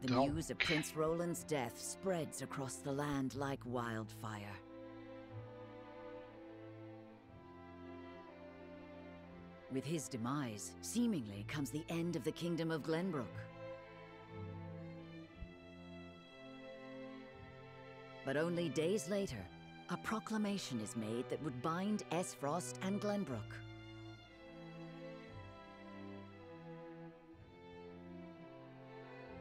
The news of Prince Roland's death spreads across the land like wildfire. With his demise, seemingly comes the end of the Kingdom of Glenbrook. But only days later, a proclamation is made that would bind Esfrost and Glenbrook.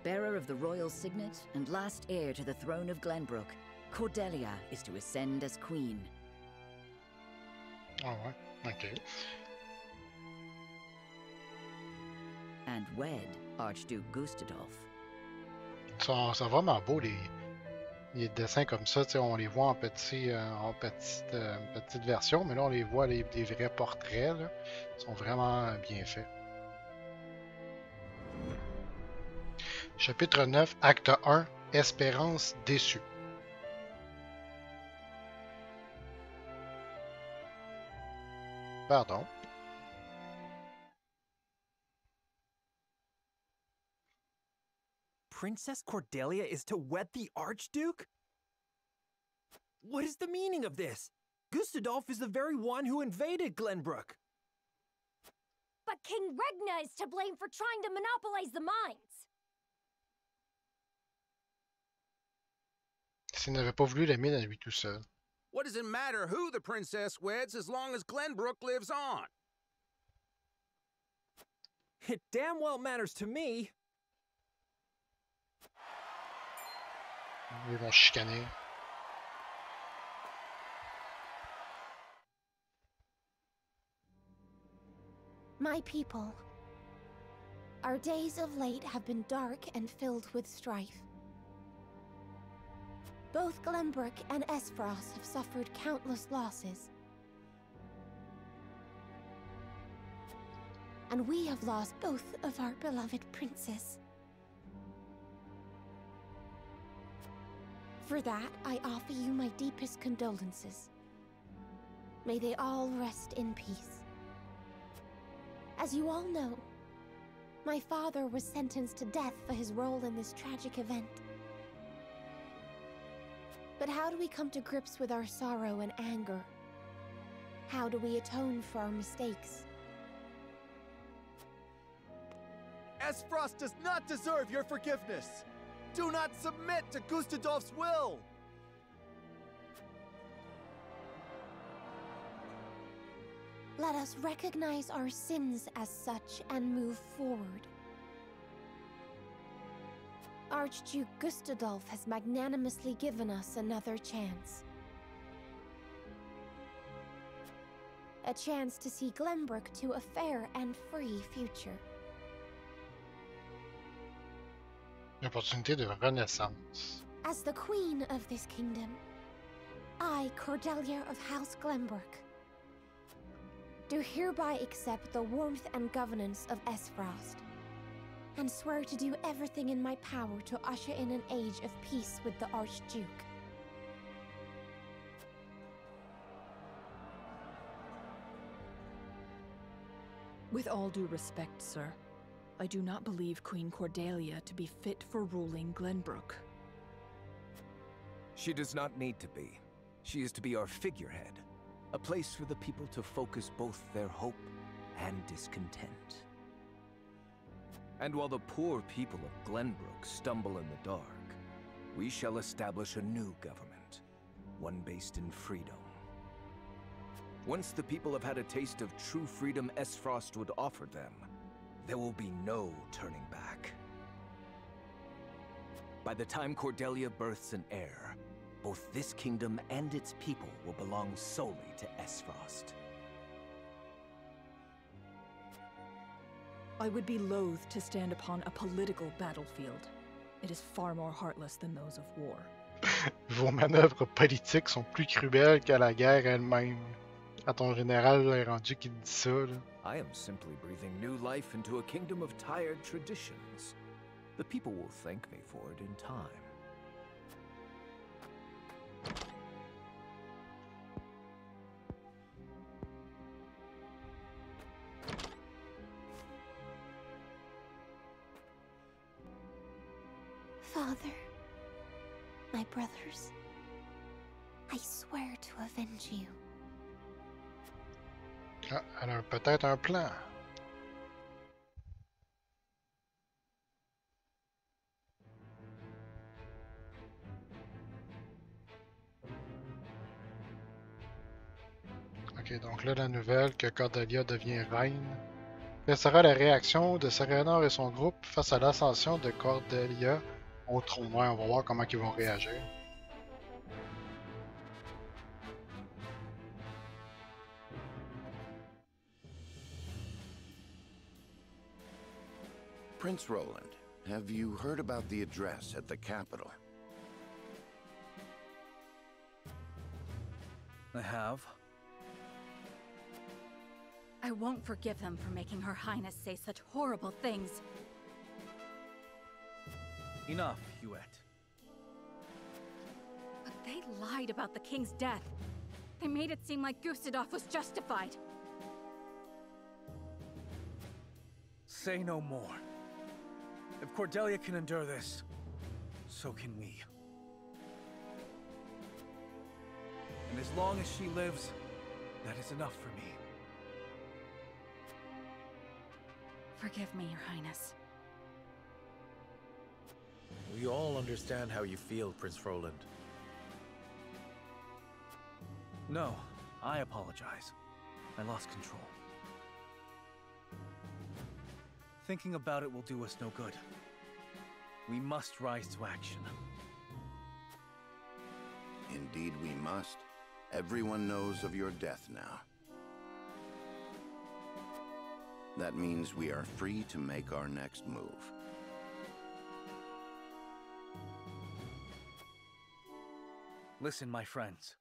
Bearer of the royal signet and last heir to the throne of Glenbrook, Cordelia is to ascend as queen. Ah ouais, ok. And wed Archduke Gustadolf. C'est vraiment beau les dessins comme ça, on les voit en petite version, mais là on les voit des vrais portraits, là. Ils sont vraiment bien faits. Chapitre 9, Acte 1, Espérance déçue. Pardon. Princess Cordelia is to wed the Archduke? What is the meaning of this? Gustadolf is the very one who invaded Glenbrook. But King Regna is to blame for trying to monopolize the mines. S'il n'avait pas voulu la mine à lui tout seul. What does it matter who the princess weds as long as Glenbrook lives on? It damn well matters to me. Ils vont chicaner. My people, our days of late have been dark and filled with strife. Both Glenbrook and Esfrost have suffered countless losses. And we have lost both of our beloved princes. For that, I offer you my deepest condolences. May they all rest in peace. As you all know, my father was sentenced to death for his role in this tragic event. But how do we come to grips with our sorrow and anger? How do we atone for our mistakes? Esfrost does not deserve your forgiveness! Do not submit to Gustadolf's will! Let us recognize our sins as such and move forward. Archduke Gustadolf has magnanimously given us another chance. A chance to see Glenbrook to a fair and free future. Une opportunité de renaissance. As the queen of this kingdom, I, Cordelia of House Glenbrook, do hereby accept the warmth and governance of Esfrost, and swear to do everything in my power to usher in an age of peace with the Archduke. With all due respect, sir, I do not believe Queen Cordelia to be fit for ruling Glenbrook. She does not need to be. She is to be our figurehead, a place for the people to focus both their hope and discontent. And while the poor people of Glenbrook stumble in the dark, we shall establish a new government, one based in freedom. Once the people have had a taste of true freedom Esfrost would offer them, there will be no turning back. By the time Cordelia births an heir, both this kingdom and its people will belong solely to Esfrost. I would be loath to stand upon a political battlefield. It is far more heartless than those of war. Vos manœuvres politiques sont plus cruelles qu'à la guerre elle-même. À ton général est rendu qui dit ça, là. I am simply breathing new life into a kingdom of tired traditions. The people will thank me for it in time. Father, my brothers, I swear to avenge you. Ah, elle a peut-être un plan. Ok, donc là, la nouvelle que Cordelia devient reine. Quelle sera la réaction de Serenor et son groupe face à l'ascension de Cordelia au trône? Ouais, on va voir comment ils vont réagir. Prince Roland, have you heard about the address at the capital? I have. I won't forgive them for making Her Highness say such horrible things. Enough, Huette. But they lied about the king's death. They made it seem like Gustadolf was justified. Say no more. If Cordelia can endure this, so can we. And as long as she lives, that is enough for me. Forgive me, Your Highness. We all understand how you feel, Prince Roland. No, I apologize. I lost control. Thinking about it will do us no good. We must rise to action. Indeed we must. Everyone knows of your death now. That means we are free to make our next move. Listen, my friends.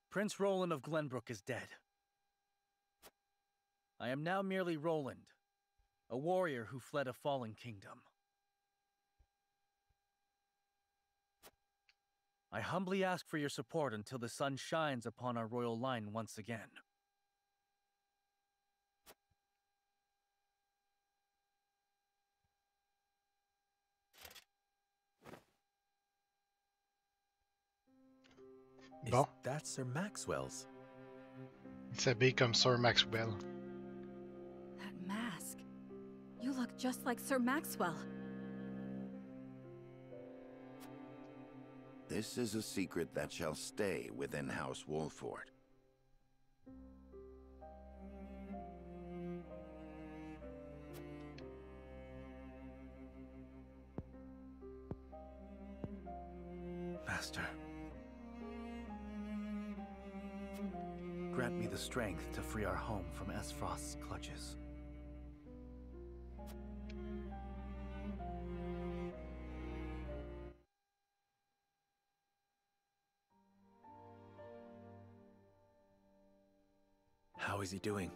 Prince Roland of Glenbrook is dead. I am now merely Roland, a warrior who fled a fallen kingdom. I humbly ask for your support until the sun shines upon our royal line once again. Is that Sir Maxwell's? Il s'habille comme Sir Maxwell. That mask. You look just like Sir Maxwell. This is a secret that shall stay within House Wolford. Master. Grant me the strength to free our home from Esfrost's clutches. How is he doing?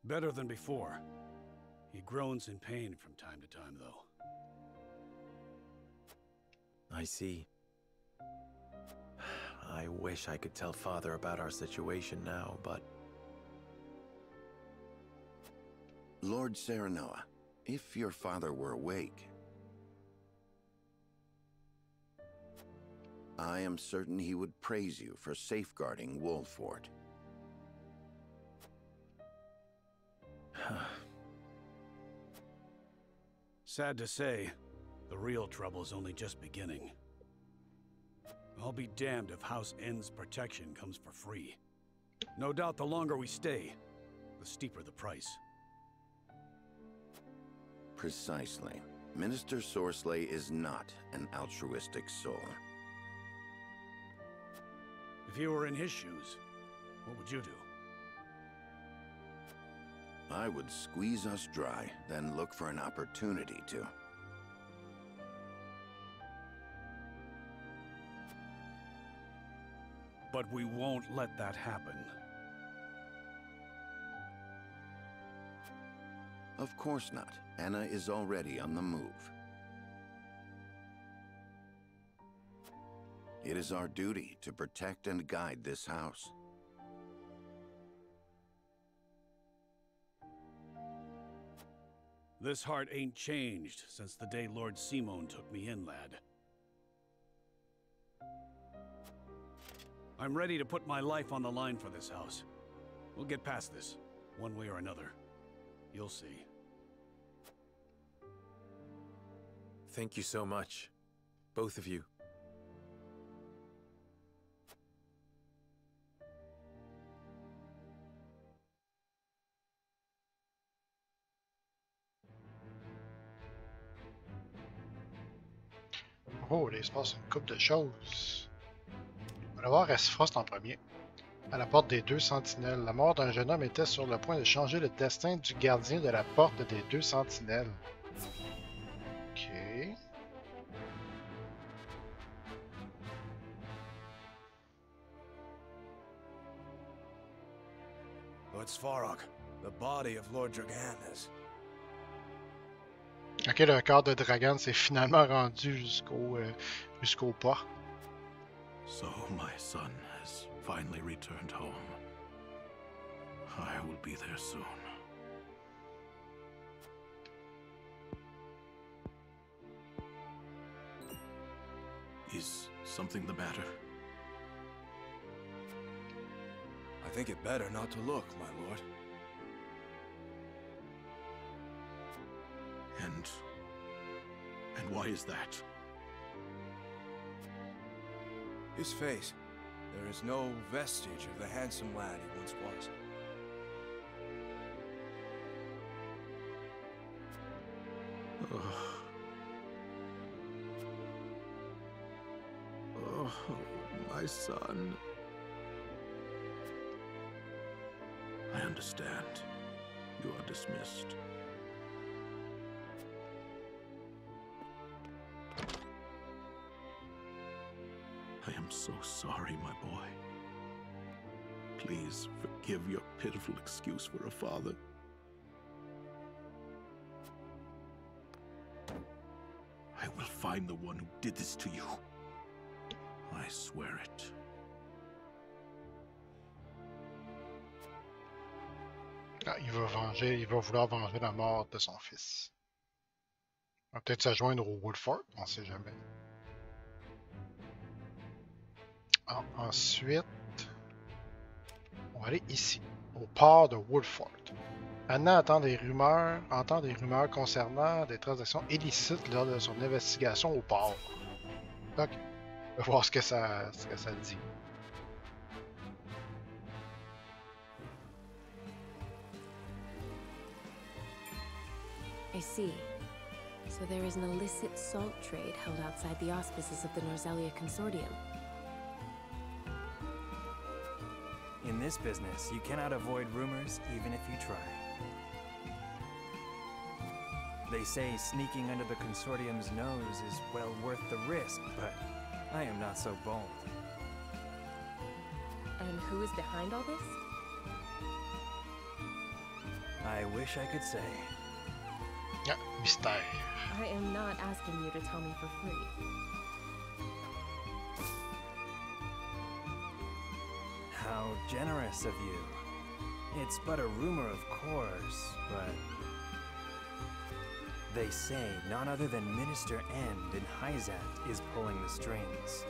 Better than before. He groans in pain from time to time, though. I see. I wish I could tell Father about our situation now, but... Lord Serenoa, if your father were awake, I am certain he would praise you for safeguarding Wolford. Sad to say, the real trouble's only just beginning. I'll be damned if House N's protection comes for free. No doubt the longer we stay, the steeper the price. Precisely. Minister Sorsley is not an altruistic soul. If you were in his shoes, what would you do? I would squeeze us dry, then look for an opportunity to. But we won't let that happen. Of course not. Anna is already on the move. It is our duty to protect and guide this house. This heart ain't changed since the day Lord Simon took me in, lad. I'm ready to put my life on the line for this house. We'll get past this, one way or another. You'll see. Thank you so much, both of you. Oh, il se passe une couple de choses. On va voir S-Frost en premier. À la porte des deux sentinelles. La mort d'un jeune homme était sur le point de changer le destin du gardien de la porte des deux sentinelles. Ok. Lord Svarog, the body of Lord Dragan is... Ok, le corps de Dragan s'est finalement rendu jusqu'au port. So my son has finally returned home. I will be there soon. Is something the matter? I think it better not to look, my lord. And why is that? His face. There is no vestige of the handsome lad he once was. Oh, my son. I understand. You are dismissed. I am so sorry, my boy. Please forgive your pitiful excuse for a father. I will find the one who did this to you. I swear it. Ah, il va vouloir venger la mort de son fils. Il va peut-être se joindre au Woodford, on sait jamais. Ah, ensuite, on va aller ici, au port de Woodford. Anna entend des rumeurs concernant des transactions illicites lors de son investigation au port. Ok, on va voir ce que ça dit. I see. So there is an illicit salt trade held outside the auspices of the Norzelia Consortium. In this business, you cannot avoid rumors even if you try. They say sneaking under the Consortium's nose is well worth the risk, but I am not so bold. And who is behind all this? I wish I could say. Yeah, mystère. I am not asking you to tell me for free. How generous of you. It's but a rumor, of course, but... They say none other than Minister End in Hyzat is pulling the strings.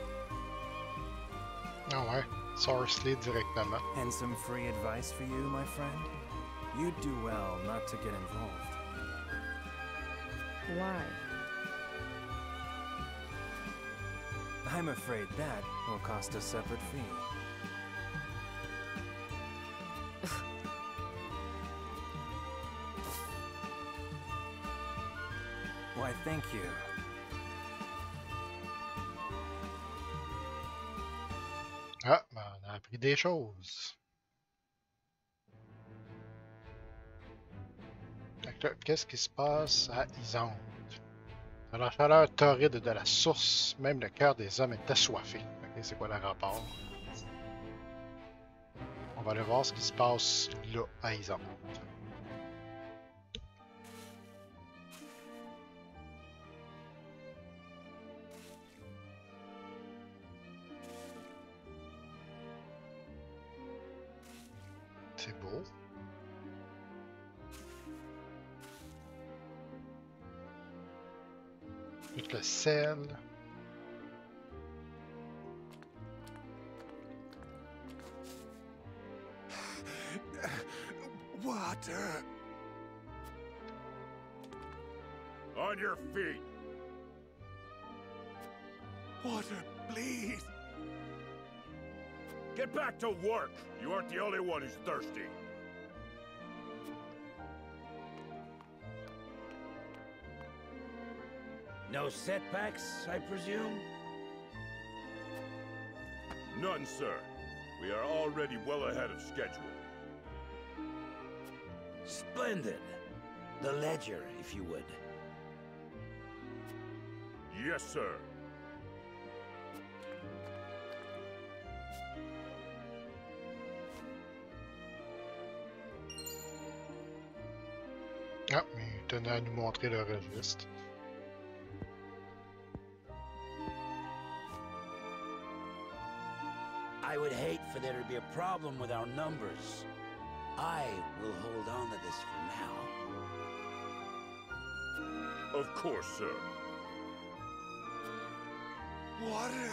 Ah ouais, Sorcery directement. And some free advice for you, my friend? You'd do well not to get involved. Why? I'm afraid that will cost a separate fee. Why, thank you. Ah, ben, on a appris des choses. Qu'est-ce qui se passe à Isande? Dans la chaleur torride de la source, même le cœur des hommes est assoiffé. Ok, c'est quoi le rapport? On va aller voir ce qui se passe là, à Isande. C'est beau. Avec le sel. Water. On your feet. Water, please. Get back to work. You aren't the only one who's thirsty. No setbacks, I presume? None, sir. We are already well ahead of schedule. Splendid. The ledger, if you would. Yes, sir. Ah, mais il tenait à nous montrer le registre. I would hate for there to be a problem with our numbers. I will hold on to this for now. Of course, sir. Water.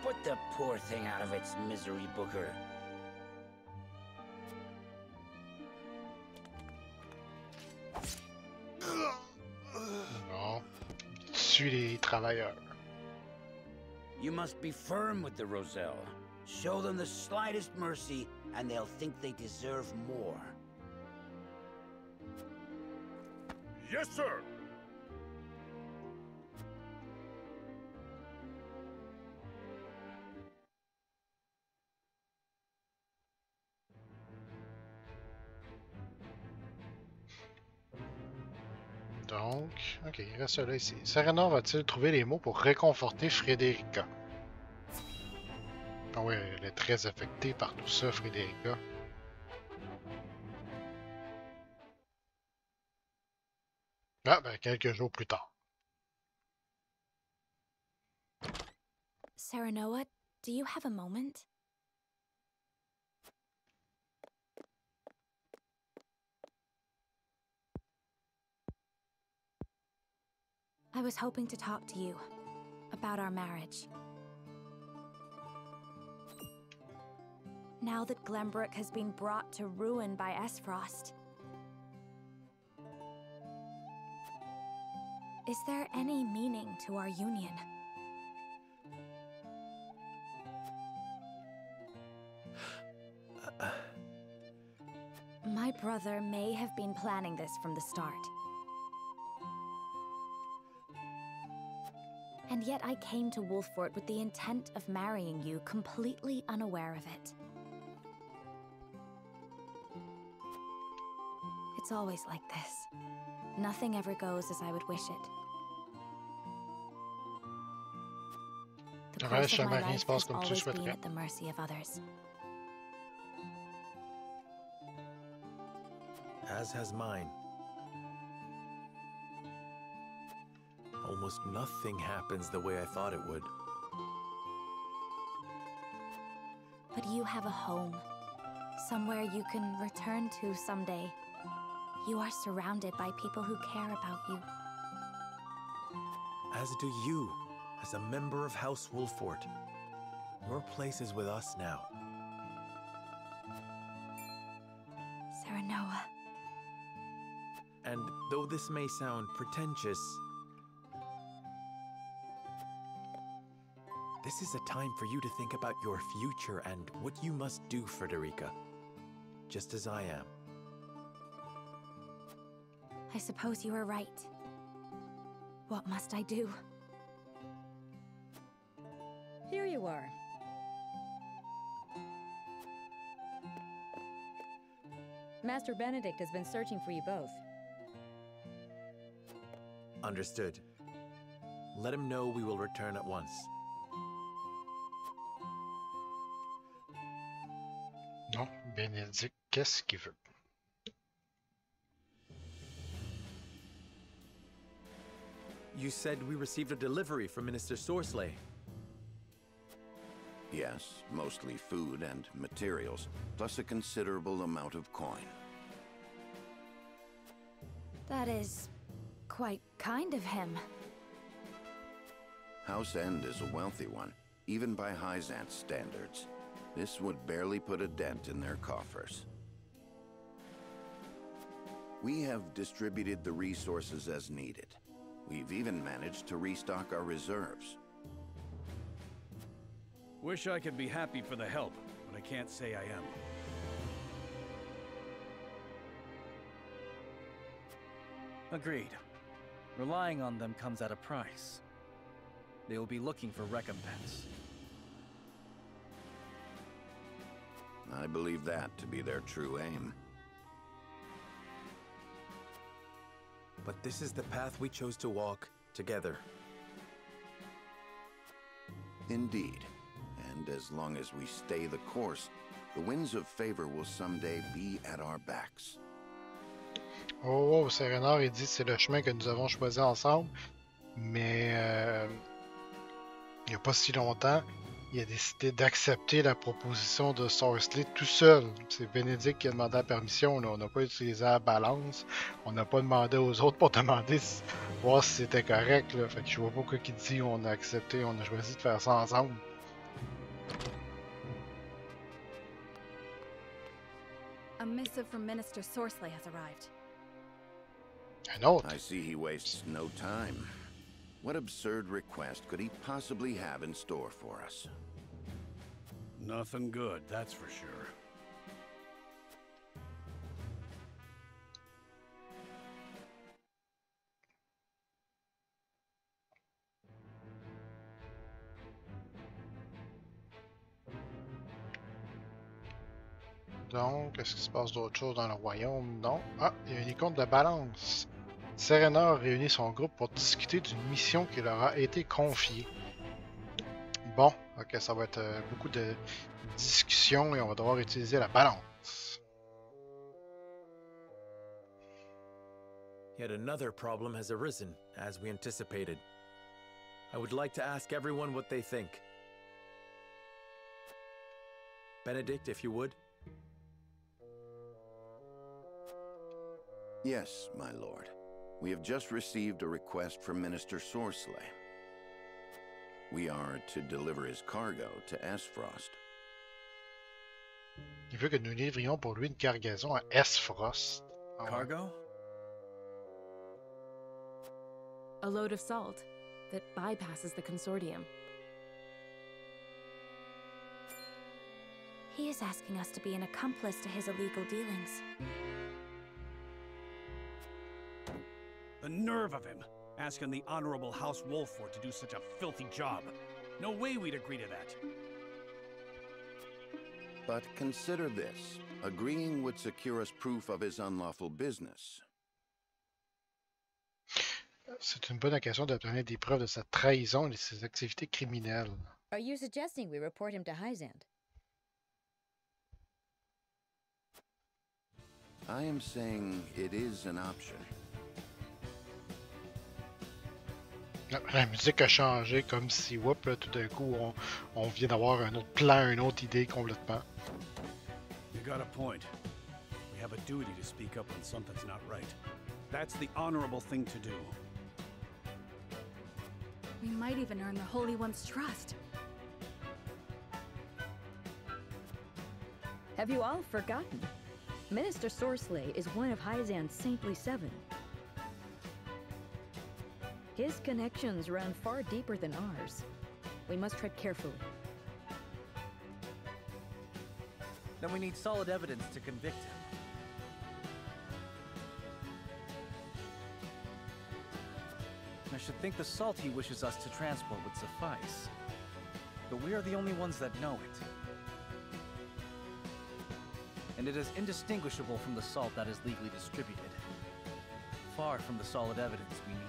Put the poor thing out of its misery, Booker. Non. Tue les travailleurs. You must be firm with the Roselle. Show them the slightest mercy, and they'll think they deserve more. Yes, sir. Donc, ok, il reste là ici. Serena va-t-il trouver les mots pour réconforter Frederica? Ah oui, elle est très affectée par tout ça, Frederica. Ah, ben, quelques jours plus tard. Serenoa, do you have a moment? I was hoping to talk to you about our marriage. Now that Glenbrook has been brought to ruin by Esfrost, is there any meaning to our union? My brother may have been planning this from the start. And yet I came to Wolffort with the intent of marrying you, completely unaware of it. It's always like this. Nothing ever goes as I would wish it. The course of my life has always been at the mercy of others. As has mine. Almost nothing happens the way I thought it would. But you have a home. Somewhere you can return to someday. You are surrounded by people who care about you. As do you, as a member of House Wolffort. Your place is with us now. Serenoa. And though this may sound pretentious, this is a time for you to think about your future and what you must do, Frederica. Just as I am. I suppose you are right. What must I do? Here you are. Master Benedict has been searching for you both. Understood. Let him know we will return at once. Non, Bénédicte, qu'est-ce qu'il veut? You said we received a delivery from Minister Sorsley. Yes, mostly food and materials, plus a considerable amount of coin. That is quite kind of him. House End is a wealthy one, even by Hyzant's standards. This would barely put a dent in their coffers. We have distributed the resources as needed. We've even managed to restock our reserves. Wish I could be happy for the help, but I can't say I am. Agreed. Relying on them comes at a price. They will be looking for recompense. I believe that to be their true aim. But this is the path we chose to walk together. Indeed. And as long as we stay the course, the winds of favor will someday be at our backs. Oh, Serenor, il dit que c'est le chemin que nous avons choisi ensemble, mais il n'y a pas si longtemps, il a décidé d'accepter la proposition de Sorcelet tout seul. C'est Bénédicte qui a demandé la permission, là. On n'a pas utilisé la balance, on n'a pas demandé aux autres pour demander voir si c'était correct. Là. Fait que je vois pas quoi qu'il dit, on a accepté, on a choisi de faire ça ensemble. A missive from Minister Sorcelet has arrived. An oath. I see he wastes no time. What absurd request could he possibly have in store for us? Nothing good, that's for sure. Donc, est-ce qu'il se passe d'autres choses dans le royaume? Non. Ah, il y a un icône de balance. Serenor réunit son groupe pour discuter d'une mission qui leur a été confiée. Bon, ok, ça va être beaucoup de discussions et on va devoir utiliser la balance. Yet another problem has arisen, as we anticipated. I would like to ask everyone what they think. Benedict, if you would. Yes, my lord. We have just received a request from Minister Sorcelet. We are to deliver his cargo to Esfrost. Il veut que nous livrions pour lui une cargaison à Esfrost. Oh. Cargo? A load of salt that bypasses the consortium. He is asking us to be an accomplice to his illegal dealings. The nerve of him, asking the Honorable House Wolford to do such a filthy job. No way we'd agree to that. But consider this. Agreeing would secure us proof of his unlawful business. C'est une bonne occasion d'obtenir des preuves de sa trahison et de ses activités criminelles. Are you suggesting we report him to Hyzant? I am saying it is an option. La musique a changé comme si, whoop, là, tout d'un coup, on vient d'avoir un autre plan, une autre idée complètement. You got a point. We have a duty to speak up when something's not right. That's the honorable thing to do. We might even earn the Holy One's trust. Have you all forgotten? Minister Sorcelet is one of Hyzant's Saintly Seven. His connections run far deeper than ours. We must tread carefully. Then we need solid evidence to convict him. I should think the salt he wishes us to transport would suffice. But we are the only ones that know it. And it is indistinguishable from the salt that is legally distributed. Far from the solid evidence we need.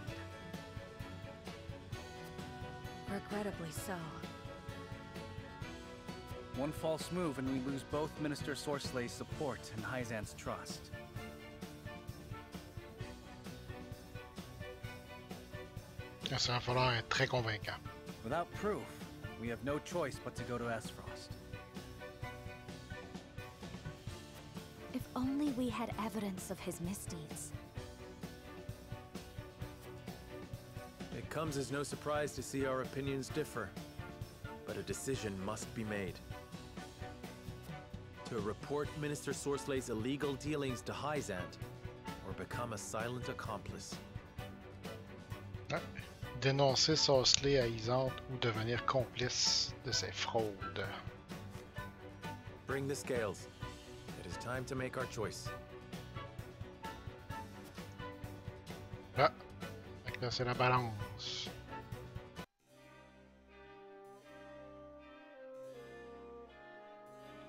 Regrettably so. One false move and we lose both Minister Sorcelet's support and Hyzant's trust. Ça va falloir être très convaincant. Without proof, we have no choice but to go to Esfrost. If only we had evidence of his misdeeds. comes as no surprise to see our opinions differ, but a decision must be made. To report Minister Sorslay's illegal dealings to Hyzant, or become a silent accomplice. Ah, dénoncer Sorsley à Hyzante ou devenir complice de ses fraudes. Bring the scales. It is time to make our choice. Ah, fait que là c'est la balance.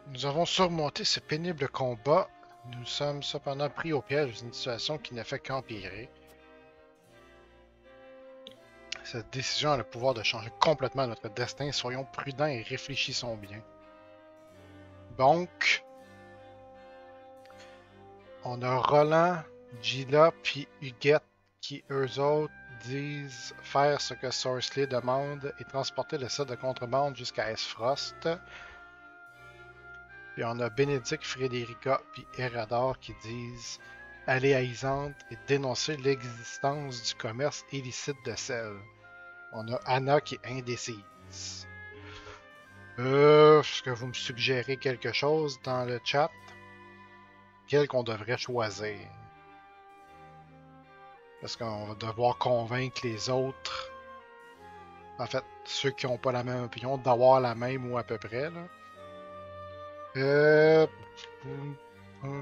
Nous avons surmonté ce pénible combat. Nous sommes cependant pris au piège d'une situation qui ne fait qu'empirer. Cette décision a le pouvoir de changer complètement notre destin. Soyons prudents et réfléchissons bien. Donc, on a Roland, Gila puis Huguette qui, eux autres, disent faire ce que Sorsley demande et transporter le site de contrebande jusqu'à Esfrost. Puis on a Bénédicte, Frédérica puis Erador qui disent aller à Hyzante et dénoncer l'existence du commerce illicite de sel. On a Anna qui est indécise. Est-ce que vous me suggérez quelque chose dans le chat? Quel qu'on devrait choisir? Parce qu'on va devoir convaincre les autres, en fait, ceux qui n'ont pas la même opinion, d'avoir la même ou à peu près, là.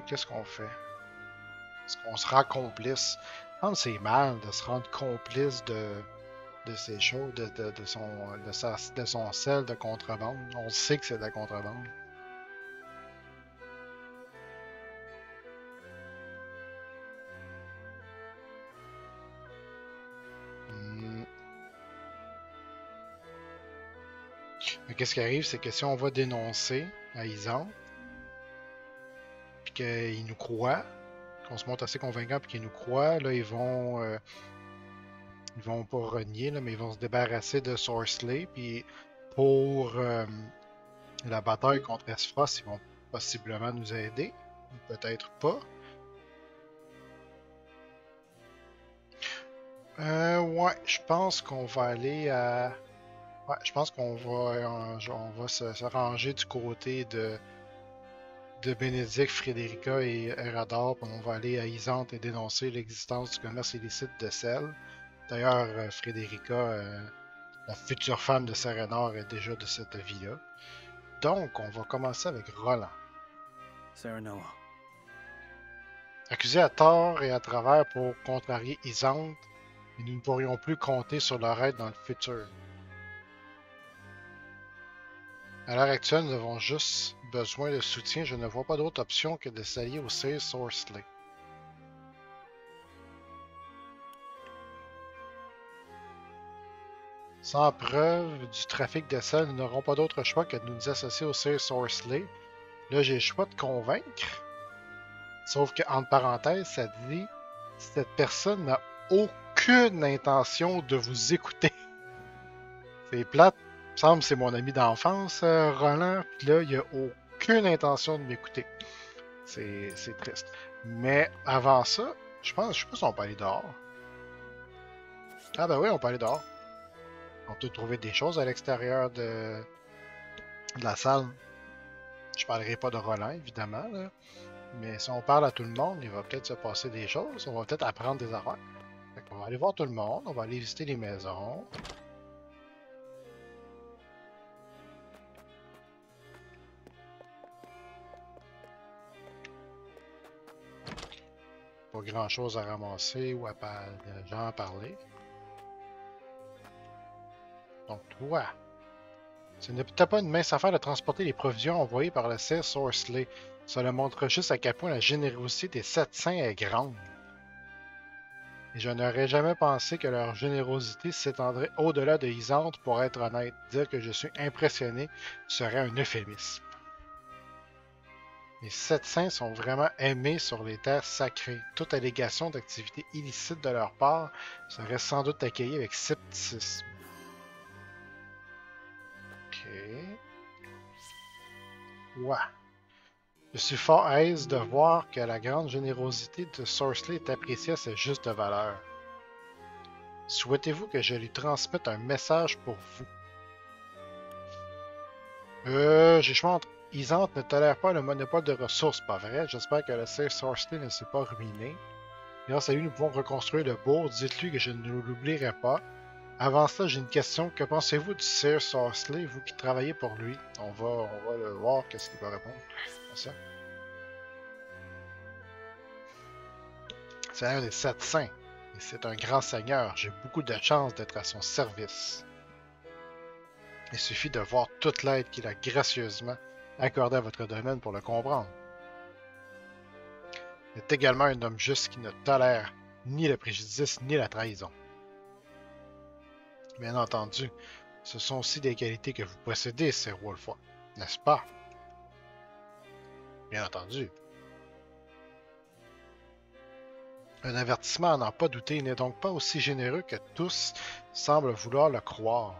Qu'est-ce qu'on fait? Est-ce qu'on se rend complice? Je pense que c'est mal de se rendre complice de ces choses, de son sel de contrebande. On sait que c'est de la contrebande. Mais qu'est-ce qui arrive, c'est que si on va dénoncer à Hyzante, puis qu'ils nous croient, qu'on se montre assez convaincant puis qu'ils nous croient, là, ils vont pas renier, là, mais ils vont se débarrasser de Sorsley, puis pour la bataille contre Esfrost, ils vont possiblement nous aider, ou peut-être pas. Ouais, je pense qu'on va aller à... Ouais, je pense qu'on va se ranger du côté de Bénédicte, Frédérica et Erador, puis on va aller à Hyzante et dénoncer l'existence du commerce illicite de sel. D'ailleurs, Frédérica, la future femme de Serenor, est déjà de cette vie-là. Donc, on va commencer avec Roland. Serenor. Accusé à tort et à travers pour contrarier Hyzante, et nous ne pourrions plus compter sur leur aide dans le futur. À l'heure actuelle, nous avons juste besoin de soutien. Je ne vois pas d'autre option que de s'allier au Sir Sorsley. Sans preuve du trafic de sel, nous n'aurons pas d'autre choix que de nous associer au Sir Sorsley. Là, j'ai le choix de convaincre. Sauf que, entre parenthèses, ça dit cette personne n'a aucune intention de vous écouter. C'est plate. Il me semble que c'est mon ami d'enfance, Roland, puis là, il n'a aucune intention de m'écouter. C'est triste. Mais avant ça, je sais pas si on peut aller dehors. Ah ben oui, on peut aller dehors. On peut trouver des choses à l'extérieur de la salle. Je parlerai pas de Roland, évidemment, là. Mais si on parle à tout le monde, il va peut-être se passer des choses. On va peut-être apprendre des affaires. On va aller voir tout le monde, on va aller visiter les maisons. Pas grand chose à ramasser ou à parler. Donc toi, ce n'est peut-être pas une mince affaire de transporter les provisions envoyées par le Sir Sorsley. Cela montre juste à quel point la générosité des Sept Saints est grande. Et je n'aurais jamais pensé que leur générosité s'étendrait au-delà de Hyzante. Pour être honnête, dire que je suis impressionné serait un euphémisme. Les Sept Saints sont vraiment aimés sur les terres sacrées. Toute allégation d'activité illicite de leur part serait sans doute accueillie avec scepticisme. Ok. Ouais. Je suis fort aise de voir que la grande générosité de Sorsley est appréciée à sa juste valeur. Souhaitez-vous que je lui transmette un message pour vous? J'ai choisi entre Isante ne tolère pas le monopole de ressources, pas vrai? J'espère que le Sir Sorsley ne s'est pas ruiné. Grâce à lui, nous pouvons reconstruire le bourg. Dites-lui que je ne l'oublierai pas. Avant ça, j'ai une question. Que pensez-vous du Sir Sorsley, vous qui travaillez pour lui? On va le voir, qu'est-ce qu'il va répondre. C'est ça. C'est un des 7 saints. Et c'est un grand seigneur. J'ai beaucoup de chance d'être à son service. Il suffit de voir toute l'aide qu'il a gracieusement accordée à votre domaine pour le comprendre. Il est également un homme juste qui ne tolère ni le préjudice ni la trahison. Bien entendu, ce sont aussi des qualités que vous possédez, Sir Wolford, n'est-ce pas? Bien entendu. Un avertissement à n'en pas douter n'est donc pas aussi généreux que tous semblent vouloir le croire.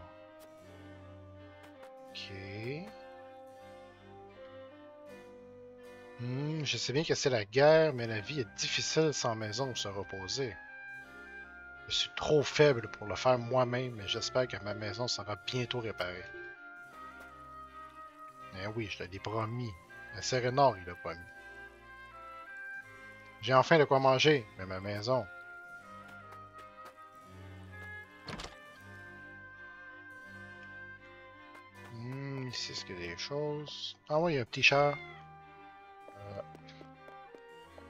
Ok. Je sais bien que c'est la guerre, mais la vie est difficile sans maison où se reposer. Je suis trop faible pour le faire moi-même, mais j'espère que ma maison sera bientôt réparée. Eh oui, je l'ai promis. Le Sérénor, il l'a promis. J'ai enfin de quoi manger, mais ma maison... Ici, est-ce qu'il y a des choses? Ah oui, il y a un petit chat.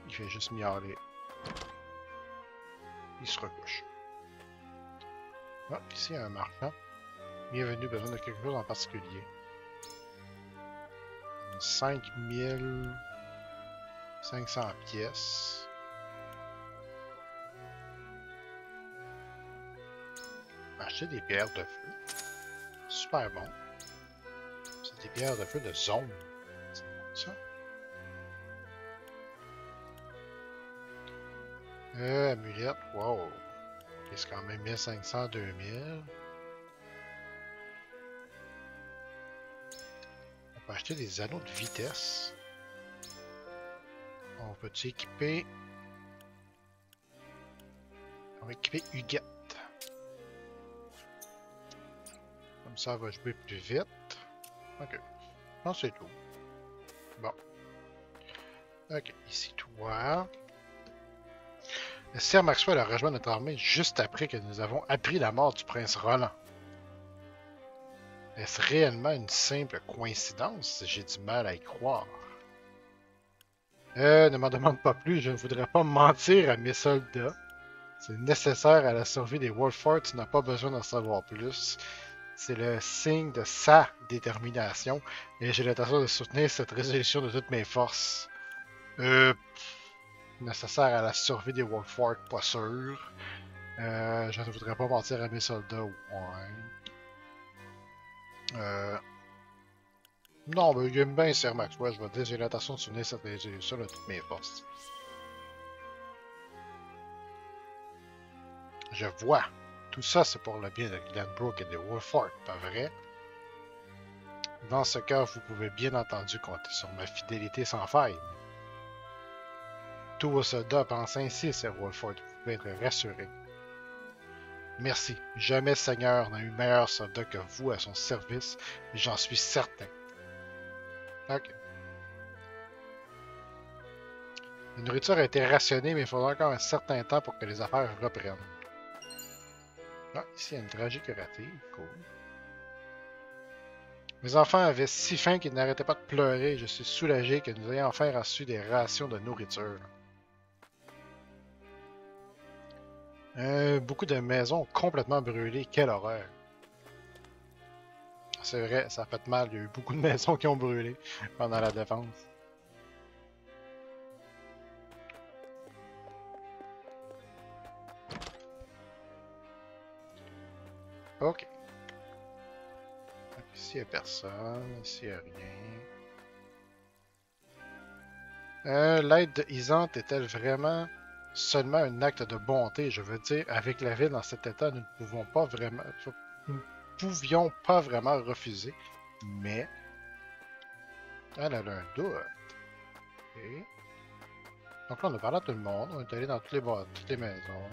Il fait juste miauler. Il se recouche. Ah, ici, il y a un marchand. Bienvenue, besoin de quelque chose en particulier. 5500 pièces. Acheter des pierres de feu. Super bon. C'est des pierres de feu de zone. C'est bon ça. Amulette, wow. C'est quand même 1500, 2000. On peut acheter des anneaux de vitesse. On peut équiper. On va équiper Huguette. Comme ça, elle va jouer plus vite. Ok. Non, c'est tout. Bon. Ok, ici toi. Le Sir Maxwell a rejoint notre armée juste après que nous avons appris la mort du prince Roland. Est-ce réellement une simple coïncidence? J'ai du mal à y croire. Ne m'en demande pas plus, je ne voudrais pas mentir à mes soldats. C'est nécessaire à la survie des Wolford, tu n'as pas besoin d'en savoir plus. C'est le signe de sa détermination et j'ai l'intention de soutenir cette résolution de toutes mes forces. Nécessaire à la survie des Wolford, pas sûr. Je ne voudrais pas mentir à mes soldats, ouais. Non, mais j'aime bien Sir Maxwell, je vais dire, j'ai l'intention de soutenir cette résolution de toutes mes forces. Je vois. Tout ça, c'est pour le bien de Glenbrook et des Wolford, pas vrai? Dans ce cas, vous pouvez bien entendu compter sur ma fidélité sans faille. Tous vos soldats pensent ainsi, Sir Wolford, vous pouvez être rassurés. Merci. Jamais Seigneur n'a eu meilleur soldat que vous à son service, et j'en suis certain. Ok. La nourriture a été rationnée, mais il faudra encore un certain temps pour que les affaires reprennent. Ah, ici, il y a une dragée curative. Cool. Mes enfants avaient si faim qu'ils n'arrêtaient pas de pleurer. Je suis soulagé que nous ayons enfin reçu des rations de nourriture. Beaucoup de maisons ont complètement brûlé. Quelle horreur. C'est vrai, ça a fait mal. Il y a eu beaucoup de maisons qui ont brûlé pendant la défense. Ok. Ici, il n'y a personne. Ici, il n'y a rien. L'aide de Isante est-elle vraiment seulement un acte de bonté? Je veux dire, avec la ville dans cet état, nous ne pouvions pas vraiment refuser. Mais elle a un doute. Okay. Donc là, on a parlé à tout le monde. On est allé dans toutes les maisons.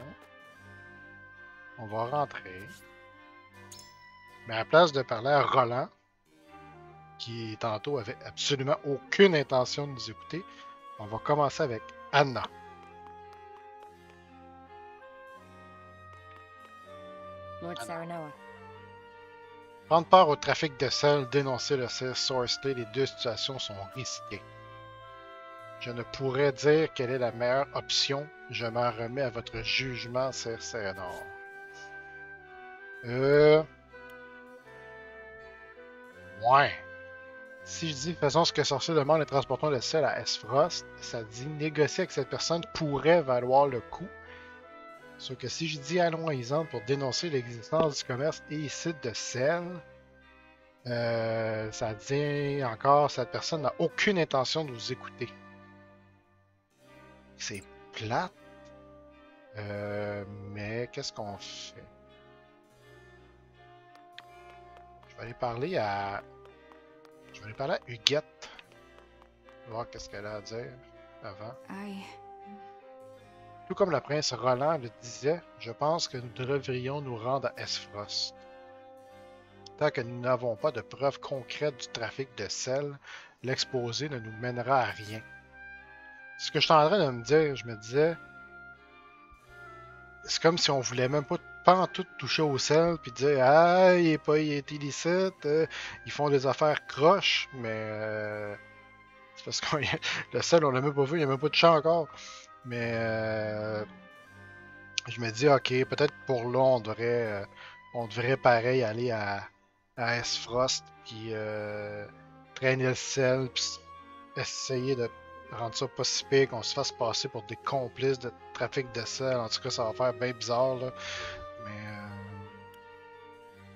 On va rentrer. Mais à la place de parler à Roland, qui tantôt avait absolument aucune intention de nous écouter, on va commencer avec Anna. Lord Saranoa. Prendre part au trafic de sel, dénoncer le Sir Sorsley, les deux situations sont risquées. Je ne pourrais dire quelle est la meilleure option. Je m'en remets à votre jugement, Sir Serenor. Ouais. Si je dis faisons ce que Sorcier demande et transportons le sel à Esfrost, ça dit négocier avec cette personne pourrait valoir le coup. Sauf que si je dis allons à Isante pour dénoncer l'existence du commerce illicite de sel, ça dit encore cette personne n'a aucune intention de vous écouter. C'est plate. Mais qu'est-ce qu'on fait? Je vais aller parler à Huguette. Voir qu'est-ce qu'elle a à dire avant. Tout comme le prince Roland le disait, je pense que nous devrions nous rendre à Esfrost. Tant que nous n'avons pas de preuves concrètes du trafic de sel, l'exposé ne nous mènera à rien. Ce que je suis en train de me dire, je me disais, c'est comme si on voulait même pas en tout toucher au sel puis dire ah il est illicite, ils font des affaires croches, mais c'est parce que le sel on l'a même pas vu, il n'y a même pas de champ encore. Mais je me dis ok, peut-être pour là on devrait pareil aller à Esfrost puis traîner le sel puis essayer de rendre ça pas si pire qu'on se fasse passer pour des complices de trafic de sel. En tout cas, ça va faire bien bizarre, là. Mais...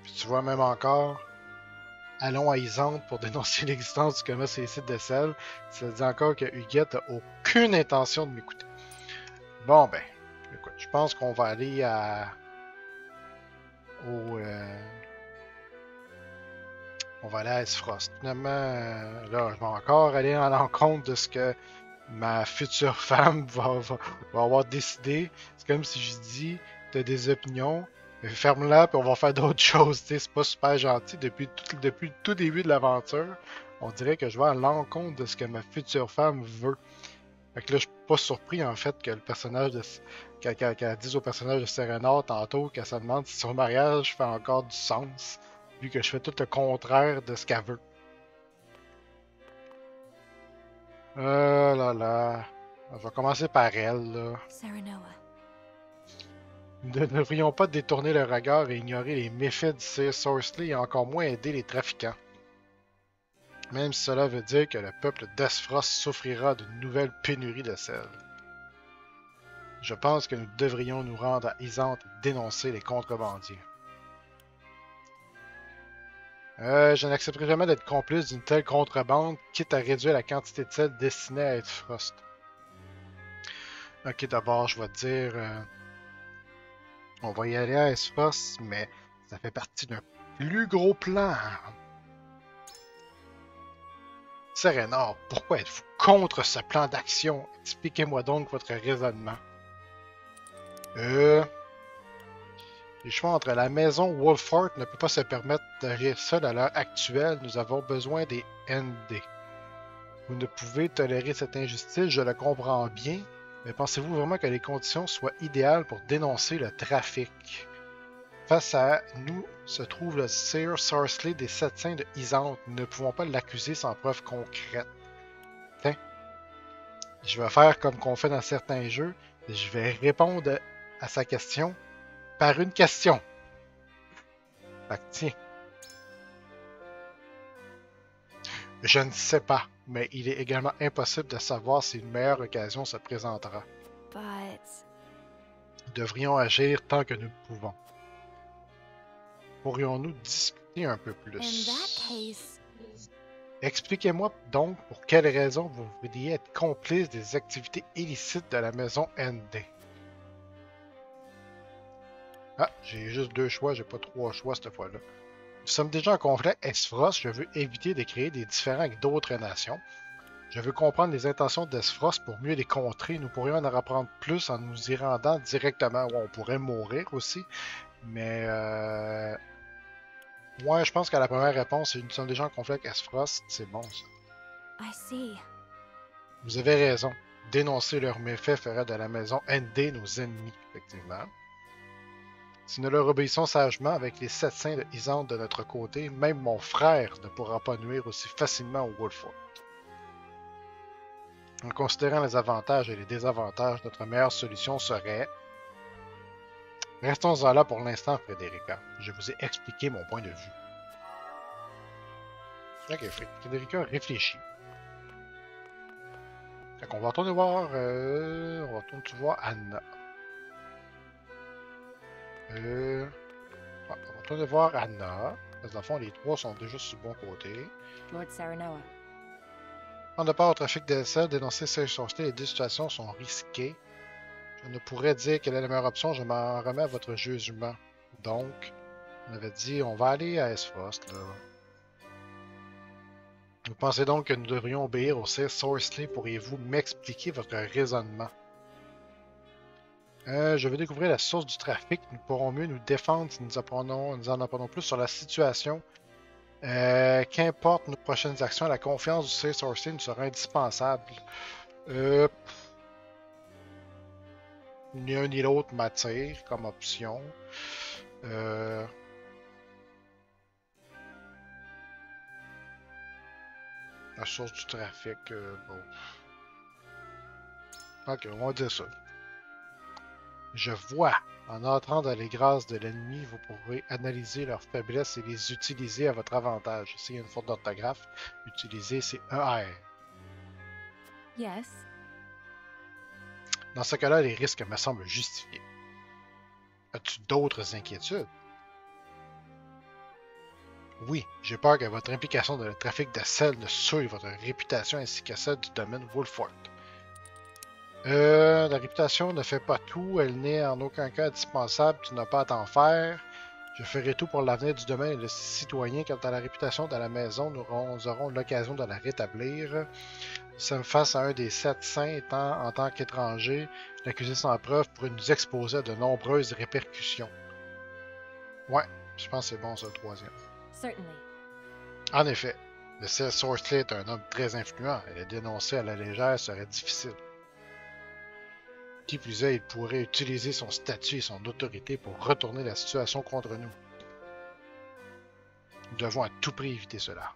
Puis tu vois, même encore, allons à Isante pour dénoncer l'existence du commerce illicite de sel. Ça dit encore que Huguette n'a aucune intention de m'écouter. Bon, ben, écoute, je pense qu'on va aller on va aller à Esfrost. Finalement, là, je vais encore aller à l'encontre de ce que ma future femme va avoir décidé. C'est comme si je dis, t'as des opinions, ferme-la puis on va faire d'autres choses. C'est pas super gentil. Depuis le tout début de l'aventure, on dirait que je vais à l'encontre de ce que ma future femme veut. Fait que là, je suis pas surpris en fait que le personnage de... qu'elle dise au personnage de Serenor tantôt qu'elle se demande si son mariage fait encore du sens. Vu que je fais tout le contraire de ce qu'elle veut. Là là. On va commencer par elle, là. Saranoa. Nous ne devrions pas détourner le regard et ignorer les méfaits du Sir Sorsley et encore moins aider les trafiquants. Même si cela veut dire que le peuple d'Esfrost souffrira d'une nouvelle pénurie de sel. Je pense que nous devrions nous rendre à Isante et dénoncer les contrebandiers. Je n'accepterai jamais d'être complice d'une telle contrebande, quitte à réduire la quantité de sel destinée à Esfrost. Ok, d'abord, je vais te dire... on va y aller à Esfrost, mais ça fait partie d'un plus gros plan. Serenor, pourquoi êtes-vous contre ce plan d'action? Expliquez-moi donc votre raisonnement. Les choix entre la maison Wolfhart ne peut pas se permettre de rire seul à l'heure actuelle. Nous avons besoin des ND. Vous ne pouvez tolérer cette injustice, je le comprends bien, mais pensez-vous vraiment que les conditions soient idéales pour dénoncer le trafic? Face à nous se trouve le Sir Sorsley des Sept Saints de Isante. Nous ne pouvons pas l'accuser sans preuve concrète. Tiens, je vais faire comme qu'on fait dans certains jeux, et je vais répondre à sa question par une question. Fait que tiens. Je ne sais pas, mais il est également impossible de savoir si une meilleure occasion se présentera. Nous devrions agir tant que nous le pouvons. Pourrions-nous discuter un peu plus? Expliquez-moi donc pour quelles raisons vous voudriez être complice des activités illicites de la maison ND. Ah, j'ai juste 2 choix, j'ai pas 3 choix cette fois-là. Nous sommes déjà en conflit avec Esfrost, je veux éviter de créer des différends avec d'autres nations. Je veux comprendre les intentions d'Esfrost pour mieux les contrer. Nous pourrions en apprendre plus en nous y rendant directement. On pourrait mourir aussi, Mais ouais, je pense que la première réponse, c'est nous sommes déjà en conflit avec S-Frost. C'est bon, ça. I see. Vous avez raison. Dénoncer leurs méfaits ferait de la maison ND nos ennemis, effectivement. Si nous leur obéissons sagement avec les 7 saints de Isante de notre côté, même mon frère ne pourra pas nuire aussi facilement au Wolford. En considérant les avantages et les désavantages, notre meilleure solution serait... Restons-en là pour l'instant, Frederica. Je vous ai expliqué mon point de vue. Ok, Frederica réfléchit. Fait qu'on va retourner voir... on va retourner Anna. On va retourner voir Anna. Parce que dans le fond, les trois sont déjà sur le bon côté. Lord Saranoa. En de part au trafic de sel, dénoncer ces choses-là, les deux situations sont risquées. Je ne pourrais dire quelle est la meilleure option, je m'en remets à votre jugement. Donc, on avait dit, on va aller à S-Frost, là. Vous pensez donc que nous devrions obéir au Sir Sorceley? Pourriez-vous m'expliquer votre raisonnement? Je vais découvrir la source du trafic. Nous pourrons mieux nous défendre si nous en apprenons plus sur la situation. Qu'importe nos prochaines actions, la confiance du Sir Sorceley nous sera indispensable. Ni un ni l'autre m'attire comme option. La source du trafic, bon. Ok, on va dire ça. Je vois. En entrant dans les grâces de l'ennemi, vous pourrez analyser leurs faiblesses et les utiliser à votre avantage. Ici, il y a une faute d'orthographe. Utiliser, c'est ER. Yes. Dans ce cas-là, les risques me semblent justifiés. As-tu d'autres inquiétudes? Oui, j'ai peur que votre implication dans le trafic de sel ne souille votre réputation ainsi que celle du domaine Wolford. La réputation ne fait pas tout, elle n'est en aucun cas indispensable, tu n'as pas à t'en faire. Je ferai tout pour l'avenir du domaine et de ses citoyens. Quant à la réputation de la maison, nous aurons l'occasion de la rétablir. Nous sommes face à un des 7 saints, en tant qu'étranger, l'accusé sans preuve pourrait nous exposer à de nombreuses répercussions. Ouais, je pense que c'est bon ça, le troisième. Certainly. En effet, le Sir Sorceley est un homme très influent et le dénoncer à la légère serait difficile. Qui plus est, il pourrait utiliser son statut et son autorité pour retourner la situation contre nous. Nous devons à tout prix éviter cela.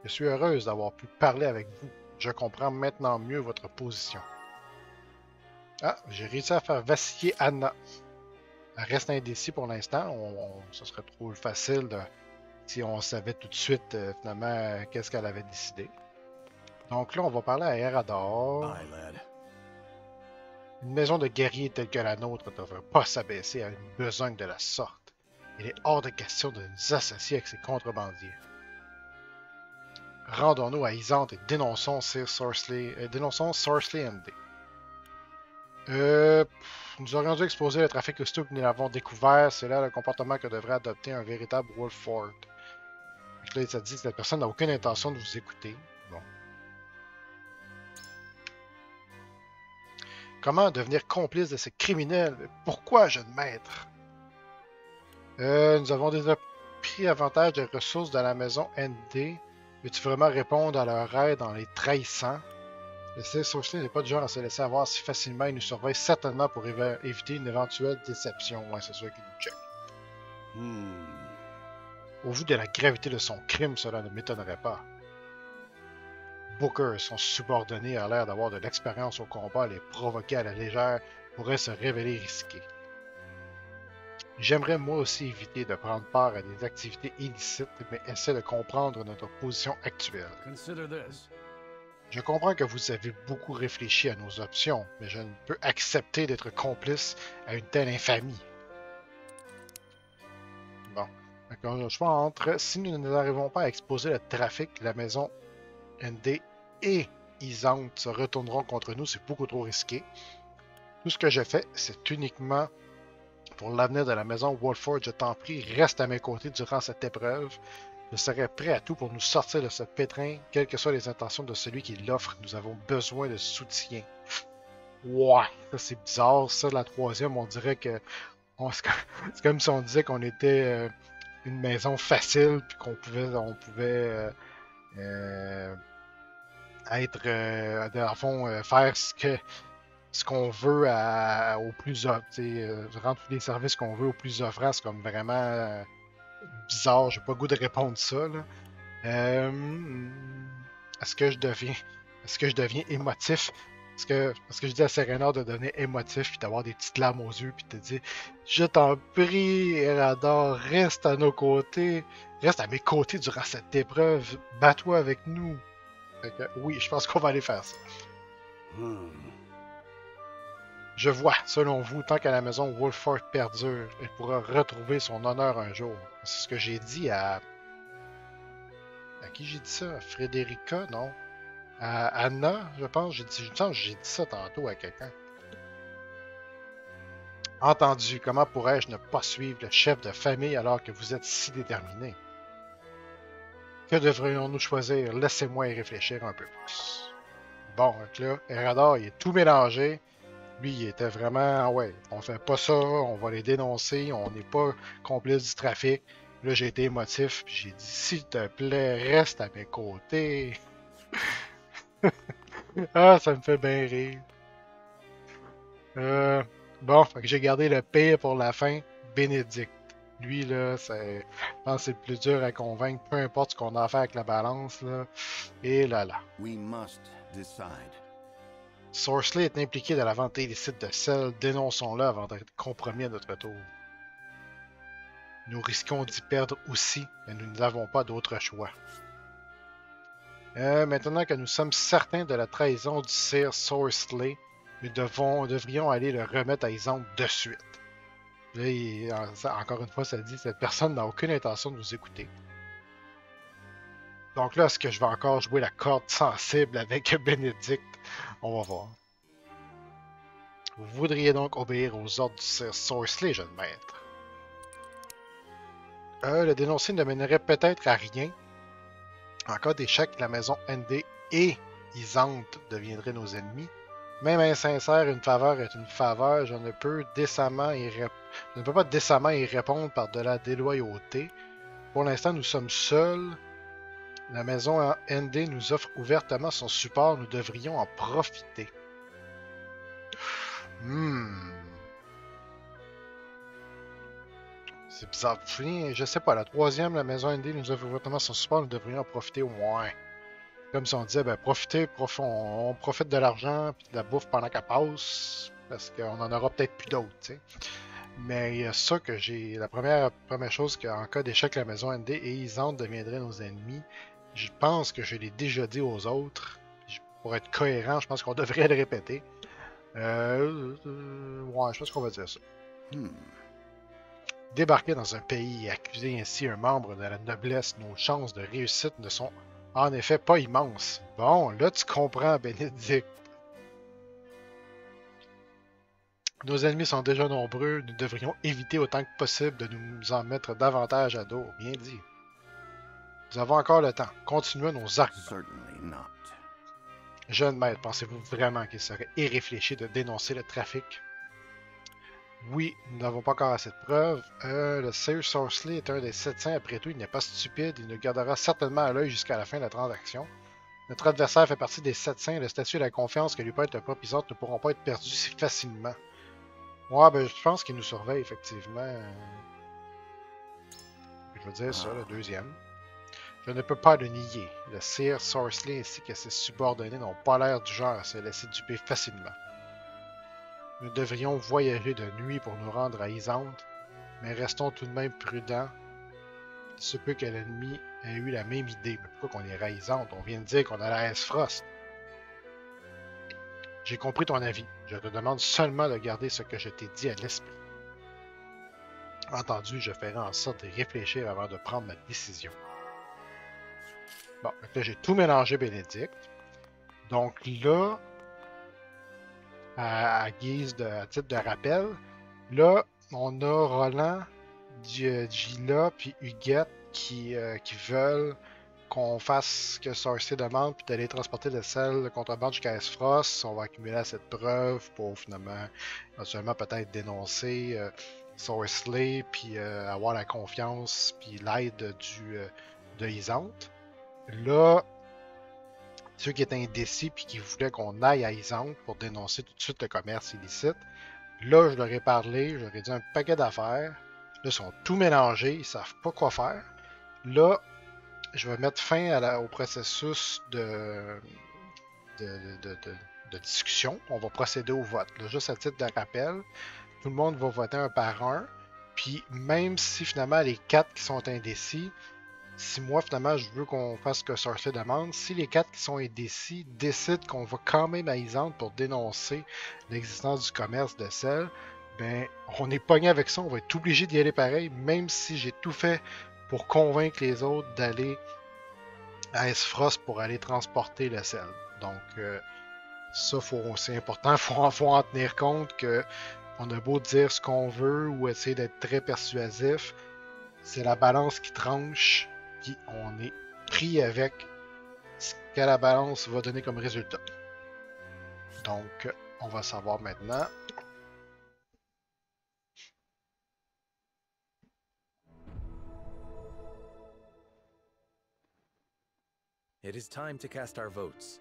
Je suis heureuse d'avoir pu parler avec vous. Je comprends maintenant mieux votre position. Ah, j'ai réussi à faire vaciller Anna. Elle reste indécis pour l'instant. Ce serait trop facile si on savait tout de suite finalement qu'est-ce qu'elle avait décidé. Donc là, on va parler à Erador. Une maison de guerriers telle que la nôtre ne devrait pas s'abaisser à une besogne de la sorte. Il est hors de question de nous associer avec ces contrebandiers. Rendons-nous à Isante et dénonçons Sorceley MD. Nous aurions dû exposer le trafic aussitôt que nous l'avons découvert. C'est là le comportement que devrait adopter un véritable Wolford. Donc là, il s'est dit que cette personne n'a aucune intention de vous écouter. Bon. Comment devenir complice de ces criminels? Pourquoi, jeune maître? Nous avons déjà pris avantage des ressources de la maison ND. Veux-tu vraiment répondre à leur aide en les trahissant? Le Sir Sorceley n'est pas du genre à se laisser avoir si facilement. Il nous surveille certainement pour éviter une éventuelle déception. Ouais, c'est sûr qu'il nous check. Au vu de la gravité de son crime, cela ne m'étonnerait pas. Booker, son subordonné, a l'air d'avoir de l'expérience au combat. Les provoquer à la légère pourrait se révéler risqué. J'aimerais moi aussi éviter de prendre part à des activités illicites, mais essaie de comprendre notre position actuelle. Je comprends que vous avez beaucoup réfléchi à nos options, mais je ne peux accepter d'être complice à une telle infamie. Bon. Donc, le choix entre si nous n'arrivons pas à exposer le trafic, la maison ND et Isante se retourneront contre nous, c'est beaucoup trop risqué. Tout ce que je fais, c'est uniquement pour l'avenir de la maison Wolford. Je t'en prie, reste à mes côtés durant cette épreuve. Je serai prêt à tout pour nous sortir de ce pétrin, quelles que soient les intentions de celui qui l'offre. Nous avons besoin de soutien. Ouais, ça c'est bizarre. Ça, la troisième, on dirait que C'est comme si on disait qu'on était une maison facile, puis qu'on pouvait être, dans le fond, faire ce qu'on veut au plus rendre tous les services qu'on veut au plus offrant. C'est comme vraiment bizarre. J'ai pas le goût de répondre ça. Là. Est-ce que je deviens émotif? Est-ce que je dis à Serena de devenir émotif puis d'avoir des petites larmes aux yeux puis de dire je t'en prie, Erador, reste à nos côtés, reste à mes côtés durant cette épreuve, bats-toi avec nous. Fait que, oui, je pense qu'on va aller faire ça. Je vois, selon vous, tant qu'à la maison Wolford perdure, elle pourra retrouver son honneur un jour. C'est ce que j'ai dit à... À qui j'ai dit ça? À Frédérica, non? À Anna, je pense. J'ai dit ça tantôt à quelqu'un. Entendu, comment pourrais-je ne pas suivre le chef de famille alors que vous êtes si déterminé? Que devrions-nous choisir? Laissez-moi y réfléchir un peu plus. Bon, donc là, Erador, il est tout mélangé. Lui, il était vraiment, ouais, on fait pas ça, on va les dénoncer, on n'est pas complice du trafic. Là, j'ai été émotif, puis j'ai dit, s'il te plaît, reste à mes côtés. Ah, ça me fait bien rire. Bon, fait que j'ai gardé le pire pour la fin, Bénédicte. Lui, là, je pense que c'est le plus dur à convaincre, peu importe ce qu'on a à faire avec la balance, là. Et là. We must decide. Sorcelet est impliqué dans la vente illicite de sel, dénonçons-le avant d'être compromis à notre tour. Nous risquons d'y perdre aussi, mais nous n'avons pas d'autre choix. Maintenant que nous sommes certains de la trahison du Sir Sorcelet, nous devrions aller le remettre à Isante de suite. Là, encore une fois, ça dit, cette personne n'a aucune intention de nous écouter. Donc là, est-ce que je vais encore jouer la corde sensible avec Bénédicte? On va voir. Vous voudriez donc obéir aux ordres du Sir Sorcelet, jeune maître. Le dénoncer ne mènerait peut-être à rien. En cas d'échec, la maison ND et Isante deviendraient nos ennemis. Même insincère, une faveur est une faveur. Je ne peux pas décemment y répondre par de la déloyauté. Pour l'instant, nous sommes seuls. La maison ND nous offre ouvertement son support. Nous devrions en profiter. C'est bizarre. Je sais pas, la troisième, la maison ND nous offre ouvertement son support. Nous devrions en profiter au moins. Comme si on disait, ben on profite de l'argent et de la bouffe pendant qu'elle passe. Parce qu'on en aura peut-être plus d'autres, tu sais. Mais il y a ça que j'ai... La première chose, qu'en cas d'échec, la maison ND et Isante deviendraient nos ennemis. Je pense que je l'ai déjà dit aux autres. Pour être cohérent, je pense qu'on devrait le répéter. Ouais, je pense qu'on va dire ça. Débarquer dans un pays et accuser ainsi un membre de la noblesse, nos chances de réussite ne sont en effet pas immenses. Bon, là tu comprends, Bénédicte. Nos ennemis sont déjà nombreux, nous devrions éviter autant que possible de nous en mettre davantage à dos. Bien dit. Nous avons encore le temps. Continuons nos arguments. Jeune maître, pensez-vous vraiment qu'il serait irréfléchi de dénoncer le trafic? Oui, nous n'avons pas encore assez de preuves. Le Sir Sorcelet est un des 700. Après tout, il n'est pas stupide. Il nous gardera certainement à l'œil jusqu'à la fin de la transaction. Notre adversaire fait partie des 700. Le statut et la confiance que lui prête le propisante ne pourront pas être perdus si facilement. Ouais, ben je pense qu'il nous surveille, effectivement. Je veux dire ça, le deuxième. Je ne peux pas le nier. Le Sir Sorcelet ainsi que ses subordonnés n'ont pas l'air du genre à se laisser duper facilement. Nous devrions voyager de nuit pour nous rendre à Isante, mais restons tout de même prudents. Il se peut que l'ennemi ait eu la même idée. Mais pourquoi qu'on irait à Isante? On vient de dire qu'on allait à Esfrost. J'ai compris ton avis. Je te demande seulement de garder ce que je t'ai dit à l'esprit. Entendu, je ferai en sorte de réfléchir avant de prendre ma décision. Bon, là j'ai tout mélangé, Bénédicte. Donc là, à titre de rappel, là, on a Roland, Gila puis Huguette qui veulent qu'on fasse ce que Sorcelet demande, puis d'aller transporter le sel de contrebande jusqu'à Esfrost. On va accumuler cette preuve pour finalement, éventuellement peut-être dénoncer Sorcelet, puis avoir la confiance, puis l'aide de Isante. Là, ceux qui étaient indécis puis qui voulaient qu'on aille à Isante pour dénoncer tout de suite le commerce illicite, là, je leur ai parlé, je leur ai dit un paquet d'affaires. Là, ils sont tout mélangés, ils savent pas quoi faire. Là, je vais mettre fin au processus de discussion. On va procéder au vote. Là, juste à titre de rappel, tout le monde va voter un par un. Puis même si finalement les 4 qui sont indécis, si moi finalement je veux qu'on fasse ce que Sorcelet demande, si les 4 qui sont indécis décident qu'on va quand même à Isante pour dénoncer l'existence du commerce de sel, ben on est pogné avec ça, on va être obligé d'y aller pareil, même si j'ai tout fait pour convaincre les autres d'aller à Aesfrost pour aller transporter le sel. Donc ça, c'est important, faut en tenir compte que on a beau dire ce qu'on veut ou essayer d'être très persuasif, c'est la balance qui tranche, puis on est pris avec ce que la balance va donner comme résultat. Donc, on va savoir maintenant. It is time to cast our votes.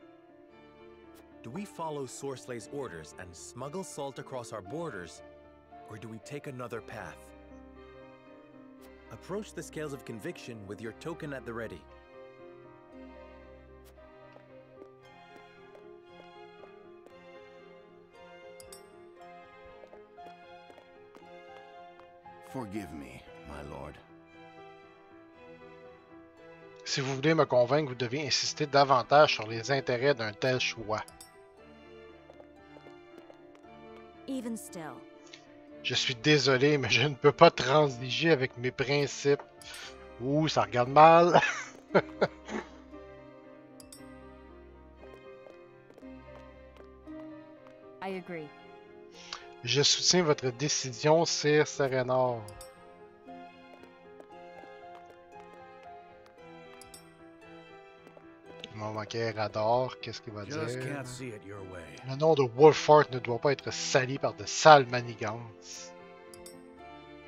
Do we follow Sorcelet's orders and smuggle salt across our borders, or do we take another path? Approach the scales of conviction with your token at the ready. Forgive me, my lord. Si vous voulez me convaincre, vous devez insister davantage sur les intérêts d'un tel choix. Even still. Je suis désolé, mais je ne peux pas transiger avec mes principes. Ouh, ça regarde mal. I agree. Je soutiens votre décision, Sir Serenor. Il m'a manqué Radar, qu'est-ce qu'il va dire? Le nom de Wolfheart ne doit pas être sali par de sales manigances.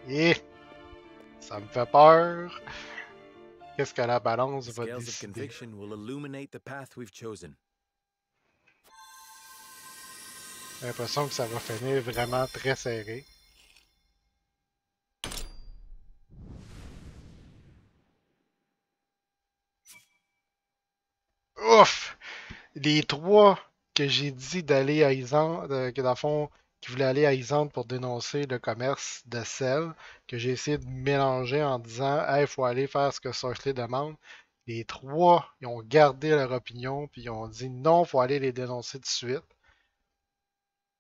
Et ça me fait peur. Qu'est-ce que la balance va décider? J'ai l'impression que ça va finir vraiment très serré. Ouf! Les 3 que j'ai dit d'aller à Isante, que dans le fond, qui voulaient aller à Isante pour dénoncer le commerce de sel, que j'ai essayé de mélanger en disant « Hey, il faut aller faire ce que Sorcelet demande ». Les 3, ils ont gardé leur opinion, puis ils ont dit « Non, il faut aller les dénoncer tout de suite ».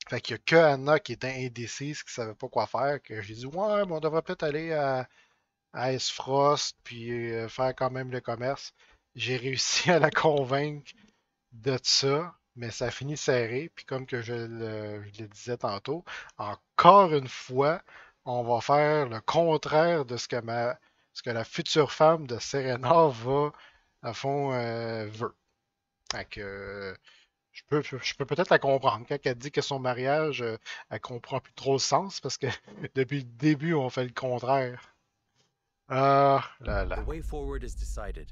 Fait qu'il n'y a que Anna qui était indécise, qui ne savait pas quoi faire, que j'ai dit « Ouais, mais on devrait peut-être aller à Aesfrost, puis faire quand même le commerce ». J'ai réussi à la convaincre de ça, mais ça finit serré. Puis comme que je le disais tantôt, encore une fois, on va faire le contraire de ce que la future femme de Serenor va, à fond, veut. Fait que je peux peut-être la comprendre. Quand elle dit que son mariage, elle comprend plus trop le sens, parce que depuis le début, on fait le contraire. Ah là là. The way forward is decided.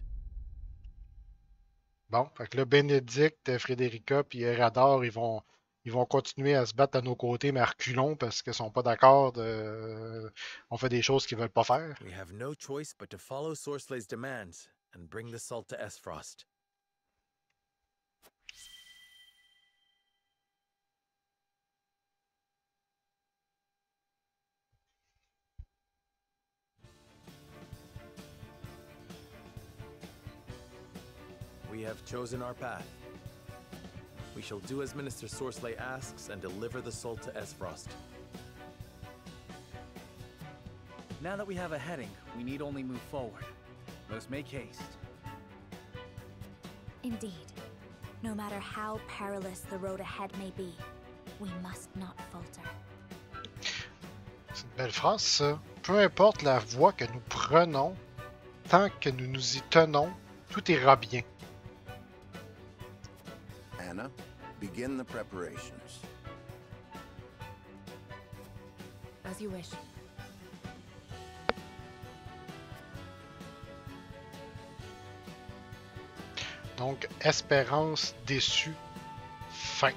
Bon, fait que là, Bénédicte, Frédérica puis Radar, ils vont continuer à se battre à nos côtés, mais à reculons parce qu'ils sont pas d'accord on fait des choses qu'ils veulent pas faire. We have no choice but to follow Sorcelet's demands and bring the salt to Aesfrost. We have chosen our path. We shall do as Minister Sorcelet asks and deliver the salt to Aesfrost. Now that we have a heading, we need only move forward. Let us make haste. Indeed. No matter how perilous the road ahead may be, we must not falter. C'est une belle phrase, ça. Peu importe la voie que nous prenons, tant que nous nous y tenons, tout ira bien. Anna, begin the preparations. As you wish. Donc, espérance déçue, fin.